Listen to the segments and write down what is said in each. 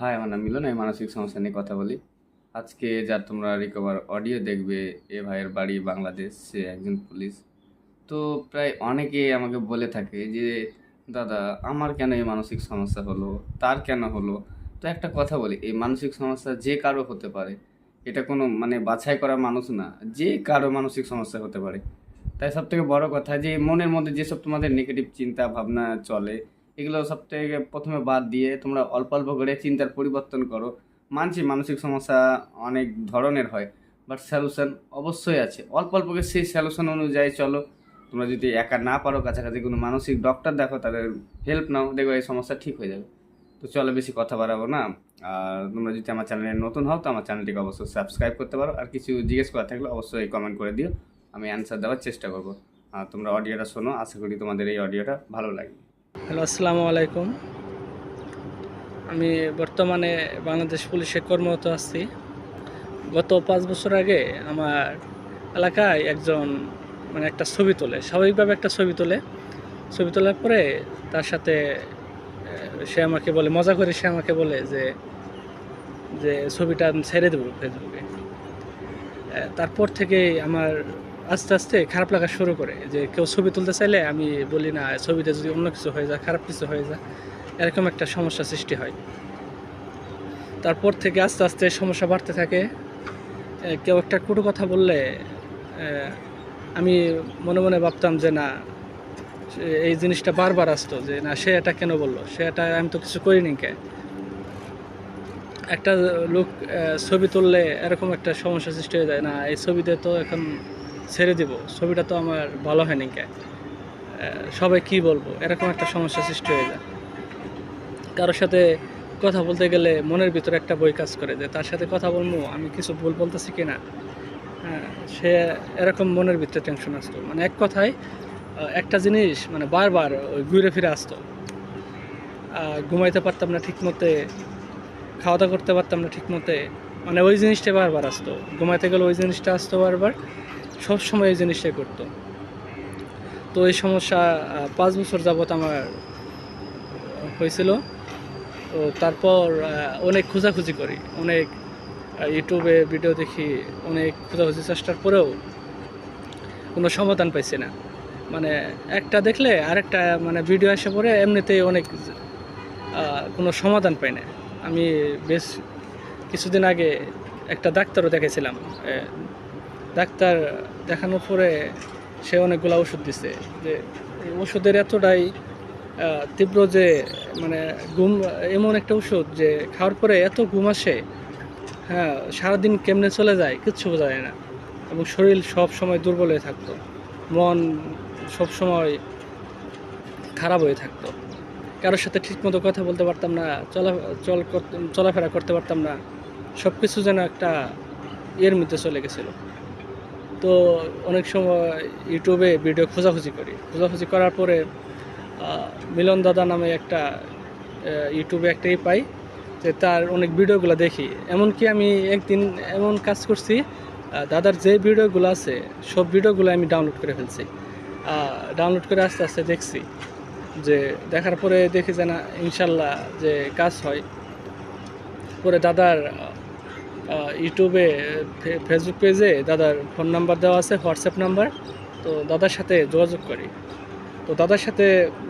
High, আমার নাম মিলন। আমি মানসিক সমস্যা নিয়ে কথা বলি। আজকে যার তোমরা রিকভার অডিও দেখবে, এ ভাইয়ের বাড়ি বাংলাদেশ, সে একজন পুলিশ। তো প্রায় অনেকেই আমাকে বলে থাকে যে, দাদা আমার কেন এই মানসিক সমস্যা হলো, তার কেন হলো? তো একটা কথা বলি, এই মানসিক সমস্যা যে কারো হতে পারে। এটা কোনো মানে বাছাই করা মানুষ না, যে কারো মানসিক সমস্যা হতে পারে। তাই সবথেকে বড় কথা যে মনের মধ্যে যেসব তোমাদের নেগেটিভ চিন্তা ভাবনা চলে, এগুলো সবথেকে প্রথমে বাদ দিয়ে তোমরা অল্প অল্প করে চিন্তার পরিবর্তন করো। মানছি মানসিক সমস্যা অনেক ধরনের হয়, বাট সলিউশন অবশ্যই আছে। অল্প অল্প করে সেই সলিউশন অনুযায়ী চলো। তোমরা যদি একা না পারো, কাছাকাছি কোনো মানসিক ডক্টর দেখো, তাদের হেল্প নাও, দেখো এই সমস্যা ঠিক হয়ে যাবে। তো চলো, বেশি কথা বাড়াবো না। আর তোমরা যদি আমার চ্যানেলে নতুন হও, তো আমার চ্যানেলটিকে অবশ্যই সাবস্ক্রাইব করতে পারো। আর কিছু জিজ্ঞেস করা থাকলে অবশ্যই কমেন্ট করে দিও, আমি অ্যান্সার দেওয়ার চেষ্টা করবো। আর তোমরা অডিওটা শোনো, আশা করি তোমাদের এই অডিওটা ভালো লাগবে। হ্যালো, আসসালামু আলাইকুম। আমি বর্তমানে বাংলাদেশ পুলিশে কর্মরত আছি। গত 5 বছর আগে আমার এলাকায় একজন একটা ছবি তোলে, স্বাভাবিকভাবে একটা ছবি তোলে। ছবি তোলার পরে তার সাথে সে আমাকে বলে, মজা করে সে আমাকে বলে যে যে ছবিটা আমি ছেড়ে দেবো ফেসবুকে। তারপর থেকেই আমার আস্তে আস্তে খারাপ লাগা শুরু করে যে কেউ ছবি তুলতে চাইলে আমি বলি না, ছবিটা যদি অন্য কিছু হয়ে যায়, খারাপ কিছু হয়ে যায়, এরকম একটা সমস্যা সৃষ্টি হয়। তারপর থেকে আস্তে আস্তে সমস্যা বাড়তে থাকে। কেউ একটা কটু কথা বললে আমি মনে মনে ভাবতাম যে না, এই জিনিসটা বারবার আসতো যে না, সে এটা কেন বললো, সে এটা, আমি তো কিছু করিনি কে। একটা লোক ছবি তুললে এরকম একটা সমস্যা সৃষ্টি হয়ে যায়, না এই ছবিতে তো এখন ছেড়ে দিব, ছবিটা তো আমার ভালো হয়নি কে, সবাই কি বলবো, এরকম একটা সমস্যা সৃষ্টি হয়ে যায়। কারোর সাথে কথা বলতে গেলে মনের ভিতরে একটা বই কাজ করে যে তার সাথে কথা বলবো, আমি কিছু ভুল বলতেছি কিনা। হ্যাঁ, সে এরকম মনের ভিতরে টেনশন আসতো। এক কথায় একটা জিনিস বারবার ওই ঘুরে ফিরে আসতো। ঘুমাইতে পারতাম না ঠিক মতে, খাওয়া দাওয়া করতে পারতাম না ঠিক মতে, ওই জিনিসটা বারবার আসতো। ঘুমাইতে গেলে ওই জিনিসটা আসতো বারবার, সবসময় এই জিনিসটাই করতো। তো এই সমস্যা 5 বছর যাবৎ আমার হয়েছিল। তো তারপর অনেক খোঁজাখুঁজি করি, অনেক ইউটিউবে ভিডিও দেখি, অনেক খোঁজাখুঁজি চেষ্টার পরেও কোনো সমাধান পাইছি না। একটা দেখলে আরেকটা ভিডিও এসে পড়ে, এমনিতেই অনেক কোনো সমাধান পাই না। আমি বেশ কিছুদিন আগে একটা ডাক্তারও দেখেছিলাম। ডাক্তার দেখানোর পরে সে অনেকগুলো ওষুধ দিছে, যে এই ওষুধের এতটাই তীব্র যে ঘুম, এমন একটা ওষুধ যে খাওয়ার পরে এত ঘুম আসে, হ্যাঁ, সারাদিন কেমনে চলে যায় কিচ্ছু বোঝা যায় না। এবং শরীর সব সময় দুর্বল হয়ে থাকতো, মন সব সময় খারাপ হয়ে থাকতো। কারোর সাথে ঠিকমতো কথা বলতে পারতাম না, চলাফেরা করতে পারতাম না। সব কিছু যেন একটা ইয়ের মধ্যে চলে গেছিলো। তো অনেক সময় ইউটিউবে ভিডিও খোঁজাখুঁজি করার পরে মিলন দাদা নামে একটা ইউটিউবে একটাই পাই, যে তার অনেক ভিডিওগুলো দেখি। এমনকি আমি একদিন এমন কাজ করছি, দাদার যে ভিডিওগুলো আছে সব ভিডিওগুলো আমি ডাউনলোড করে ফেলছি। ডাউনলোড করে আস্তে আস্তে দেখছি, যে দেখার পরে দেখি যে না, ইনশাল্লাহ যে কাজ হয়। পরে দাদার ইউটিউবে, ফেসবুক পেজে দাদার ফোন নাম্বার দেওয়া আছে, হোয়াটসঅ্যাপ নাম্বার। তো দাদার সাথে যোগাযোগ করি। তো দাদার সাথে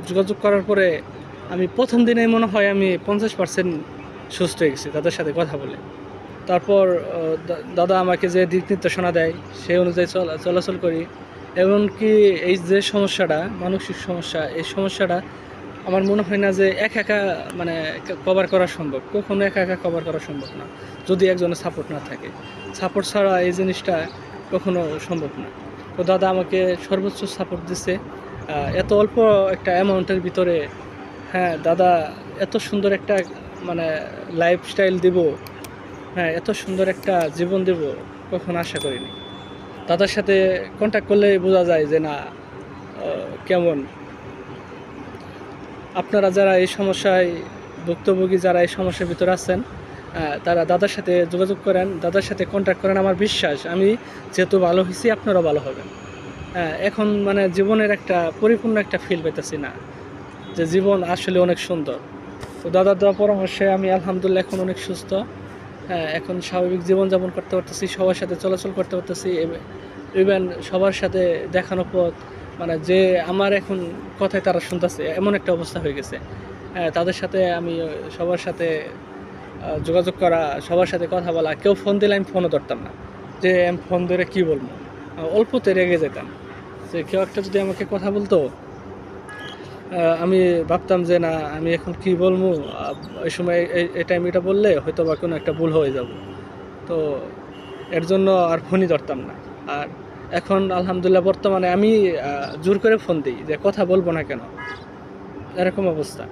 যোগাযোগ করার পরে আমি প্রথম দিনেই মনে হয় আমি 50% সুস্থ হয়ে গেছি দাদার সাথে কথা বলে। তারপর দাদা আমাকে যে দিক নির্দেশনা দেয় সেই অনুযায়ী চলাচল করি। এমনকি এই যে সমস্যাটা, মানসিক সমস্যা, এই সমস্যাটা আমার মনে হয় না যে একা কভার করা সম্ভব। কখনো একা কভার করা সম্ভব না, যদি একজনের সাপোর্ট না থাকে। সাপোর্ট ছাড়া এই জিনিসটা কখনো সম্ভব না। তো দাদা আমাকে সর্বোচ্চ সাপোর্ট দিচ্ছে এত অল্প একটা অ্যামাউন্টের ভিতরে। হ্যাঁ, দাদা এত সুন্দর একটা লাইফস্টাইল দিব, হ্যাঁ, এত সুন্দর একটা জীবন দেব কখনো আশা করিনি। দাদার সাথে কন্ট্যাক্ট করলেই বোঝা যায় যে না, কেমন। আপনারা যারা এই সমস্যায় ভুক্তভোগী, যারা এই সমস্যার ভিতরে আছেন, তারা দাদার সাথে যোগাযোগ করেন, দাদার সাথে কন্ট্যাক্ট করেন। আমার বিশ্বাস, আমি যেহেতু ভালো হয়েছি, আপনারাও ভালো হবেন। এখন জীবনের একটা পরিপূর্ণ একটা ফিল পেতেছি না, যে জীবন আসলে অনেক সুন্দর। তো দাদার দেওয়া পরামর্শে আমি আলহামদুলিল্লাহ এখন অনেক সুস্থ। হ্যাঁ, এখন স্বাভাবিক জীবনযাপন করতে পারতেছি, সবার সাথে চলাচল করতে পারতেছি, ইভেন সবার সাথে দেখানো পথ, মানে যে আমার এখন কথায় তারা শুনতেছে এমন একটা অবস্থা হয়ে গেছে। হ্যাঁ, তাদের সাথে আমি সবার সাথে যোগাযোগ করা, সবার সাথে কথা বলা, কেউ ফোন দিলে আমি ফোনও ধরতাম না, যে আমি ফোন ধরে কী বলবো, অল্পতে রেগে যেতাম। যে কেউ একটা যদি আমাকে কথা বলতো, আমি ভাবতাম যে না আমি এখন কি বলবো, ওই সময় এই টাইম এটা বললে হয়তো বা কোনো একটা ভুল হয়ে যাব, তো এর জন্য আর ফোনই ধরতাম না। আর এখন আলহামদুলিল্লাহ বর্তমানে আমি জোর করে ফোন দিই যে কথা বলবো না কেন, এরকম অবস্থা।